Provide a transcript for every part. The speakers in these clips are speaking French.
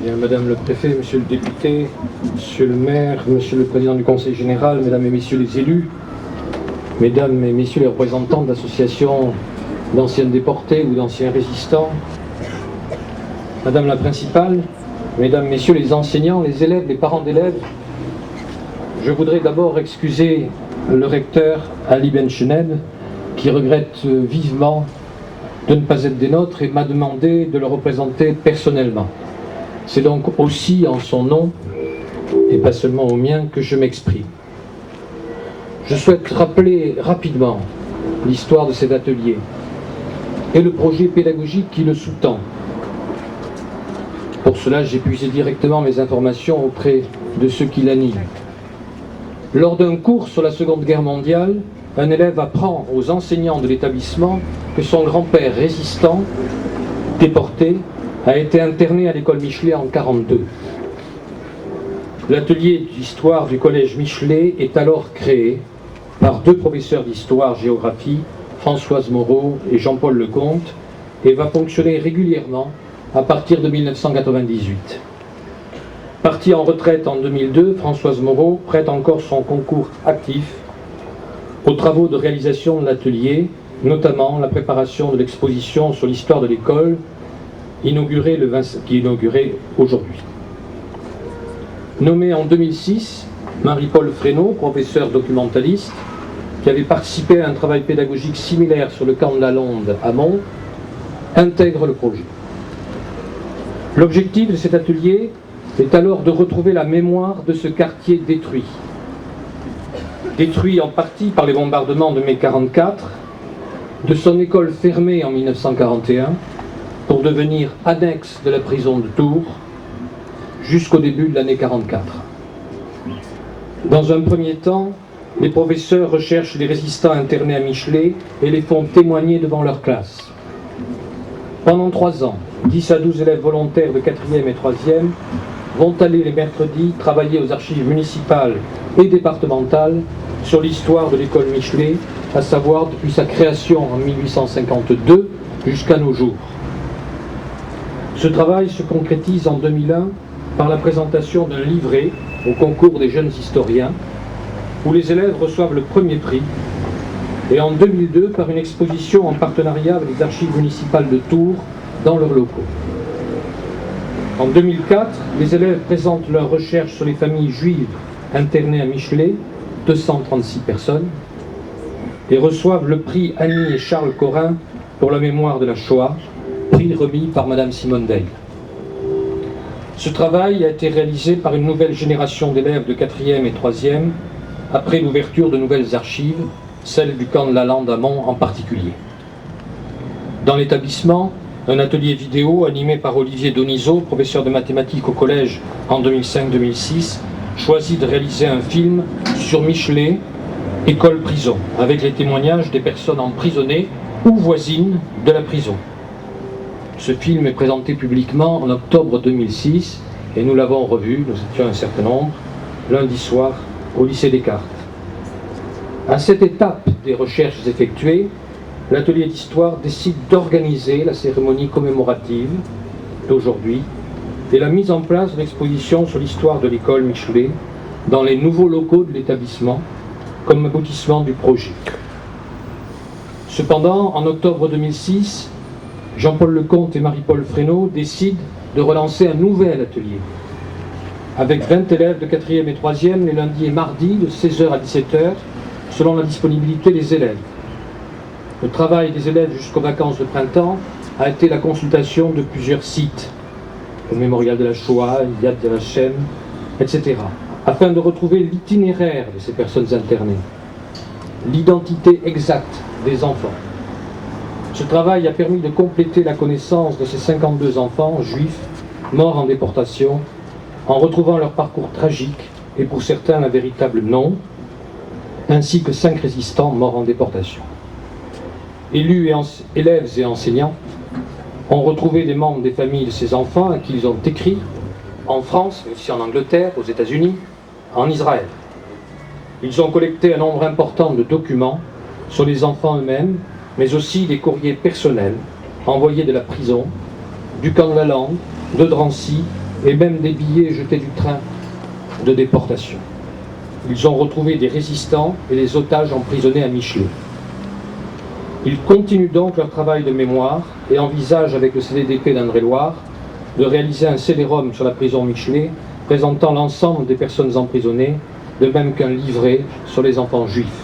Bien, Madame le Préfet, Monsieur le Député, Monsieur le Maire, Monsieur le Président du Conseil Général, Mesdames et Messieurs les élus, Mesdames et Messieurs les représentants d'associations d'anciens déportés ou d'anciens résistants, Madame la Principale, Mesdames, Messieurs les enseignants, les élèves, les parents d'élèves, je voudrais d'abord excuser le recteur Ali Benchened, qui regrette vivement de ne pas être des nôtres et m'a demandé de le représenter personnellement. C'est donc aussi en son nom, et pas seulement au mien, que je m'exprime. Je souhaite rappeler rapidement l'histoire de cet atelier et le projet pédagogique qui le sous-tend. Pour cela, j'ai puisé directement mes informations auprès de ceux qui l'animent. Lors d'un cours sur la Seconde Guerre mondiale, un élève apprend aux enseignants de l'établissement que son grand-père résistant, déporté, a été interné à l'école Michelet en 1942. L'atelier d'histoire du collège Michelet est alors créé par deux professeurs d'histoire-géographie, Françoise Moreau et Jean-Paul Lecomte, et va fonctionner régulièrement à partir de 1998. Partie en retraite en 2002, Françoise Moreau prête encore son concours actif aux travaux de réalisation de l'atelier, notamment la préparation de l'exposition sur l'histoire de l'école, qui est inaugurée aujourd'hui. Nommée en 2006, Marie-Paul Fresneau, professeure documentaliste, qui avait participé à un travail pédagogique similaire sur le camp de la Londe à Mons, intègre le projet. L'objectif de cet atelier est alors de retrouver la mémoire de ce quartier détruit. Détruit en partie par les bombardements de mai 1944, de son école fermée en 1941, pour devenir annexe de la prison de Tours, jusqu'au début de l'année 1944. Dans un premier temps, les professeurs recherchent les résistants internés à Michelet et les font témoigner devant leur classe. Pendant 3 ans, 10 à 12 élèves volontaires de 4e et 3e vont aller les mercredis travailler aux archives municipales et départementales sur l'histoire de l'école Michelet, à savoir depuis sa création en 1852 jusqu'à nos jours. Ce travail se concrétise en 2001 par la présentation d'un livret au concours des jeunes historiens, où les élèves reçoivent le premier prix, et en 2002 par une exposition en partenariat avec les archives municipales de Tours dans leurs locaux. En 2004, les élèves présentent leurs recherches sur les familles juives internées à Michelet, 236 personnes, et reçoivent le prix Annie et Charles Corin pour la mémoire de la Shoah, prix remis par Madame Simone Veil. Ce travail a été réalisé par une nouvelle génération d'élèves de 4e et 3e, après l'ouverture de nouvelles archives, celles du camp de la Lande à Mons en particulier. Dans l'établissement, un atelier vidéo animé par Olivier Donizeau, professeur de mathématiques au collège en 2005-2006, choisit de réaliser un film sur Michelet, école-prison, avec les témoignages des personnes emprisonnées ou voisines de la prison. Ce film est présenté publiquement en octobre 2006 et nous l'avons revu, nous étions un certain nombre, lundi soir au lycée Descartes. À cette étape des recherches effectuées, l'atelier d'histoire décide d'organiser la cérémonie commémorative d'aujourd'hui et la mise en place de l'exposition sur l'histoire de l'école Michelet dans les nouveaux locaux de l'établissement comme aboutissement du projet. Cependant, en octobre 2006, Jean-Paul Lecomte et Marie-Paul Fresneau décident de relancer un nouvel atelier avec 20 élèves de 4e et 3e les lundis et mardis de 16h à 17h selon la disponibilité des élèves. Le travail des élèves jusqu'aux vacances de printemps a été la consultation de plusieurs sites, le Mémorial de la Shoah, Yad Vashem, etc., afin de retrouver l'itinéraire de ces personnes internées, l'identité exacte des enfants. Ce travail a permis de compléter la connaissance de ces 52 enfants juifs morts en déportation, en retrouvant leur parcours tragique et pour certains un véritable nom, ainsi que 5 résistants morts en déportation. Élus, élèves et enseignants ont retrouvé des membres des familles de ces enfants à qui ils ont écrit, en France, mais aussi en Angleterre, aux États-Unis, en Israël. Ils ont collecté un nombre important de documents sur les enfants eux-mêmes, mais aussi des courriers personnels envoyés de la prison, du camp de la Lande, de Drancy et même des billets jetés du train de déportation. Ils ont retrouvé des résistants et des otages emprisonnés à Michelet. Ils continuent donc leur travail de mémoire et envisagent avec le CDDP d'Indre-et-Loire de réaliser un CD-ROM sur la prison Michelet présentant l'ensemble des personnes emprisonnées, de même qu'un livret sur les enfants juifs.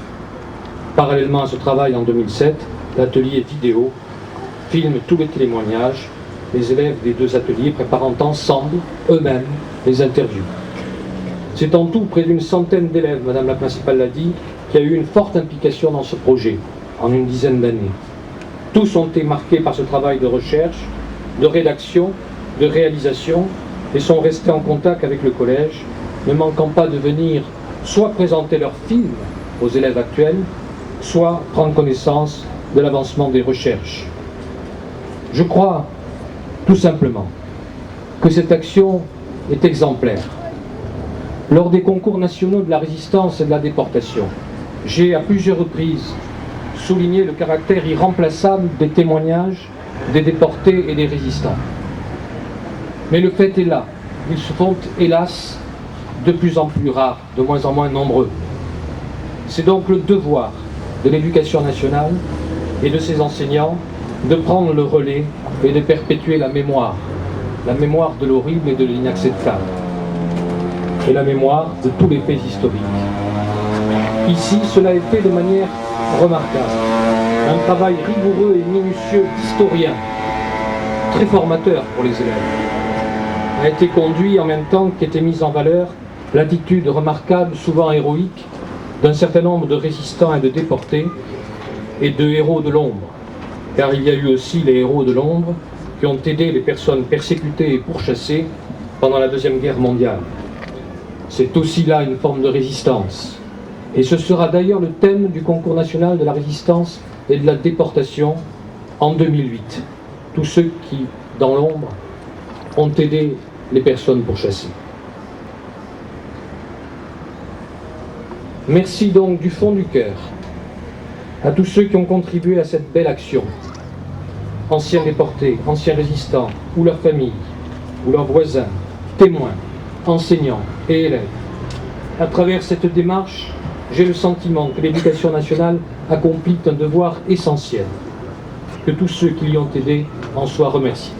Parallèlement à ce travail, en 2007, l'atelier vidéo filme tous les témoignages, les élèves des deux ateliers préparant ensemble, eux-mêmes, les interviews. C'est en tout près d'une centaine d'élèves, Madame la principale l'a dit, qui a eu une forte implication dans ce projet, en une dizaine d'années. Tous ont été marqués par ce travail de recherche, de rédaction, de réalisation, et sont restés en contact avec le collège, ne manquant pas de venir soit présenter leurs films aux élèves actuels, soit prendre connaissance de l'avancement des recherches. Je crois, tout simplement, que cette action est exemplaire. Lors des concours nationaux de la résistance et de la déportation, j'ai à plusieurs reprises souligné le caractère irremplaçable des témoignages des déportés et des résistants. Mais le fait est là, ils se font hélas de plus en plus rares, de moins en moins nombreux. C'est donc le devoir de l'éducation nationale et de ses enseignants de prendre le relais et de perpétuer la mémoire de l'horrible et de l'inacceptable, et la mémoire de tous les faits historiques. Ici, cela est fait de manière remarquable. Un travail rigoureux et minutieux d'historien, très formateur pour les élèves, a été conduit en même temps qu'était mise en valeur l'attitude remarquable, souvent héroïque, d'un certain nombre de résistants et de déportés et de héros de l'ombre. Car il y a eu aussi les héros de l'ombre qui ont aidé les personnes persécutées et pourchassées pendant la Deuxième Guerre mondiale. C'est aussi là une forme de résistance. Et ce sera d'ailleurs le thème du concours national de la résistance et de la déportation en 2008. Tous ceux qui, dans l'ombre, ont aidé les personnes pourchassées. Merci donc du fond du cœur à tous ceux qui ont contribué à cette belle action. Anciens déportés, anciens résistants, ou leurs familles, ou leurs voisins, témoins, enseignants et élèves. À travers cette démarche, j'ai le sentiment que l'éducation nationale accomplit un devoir essentiel, que tous ceux qui y ont aidé en soient remerciés.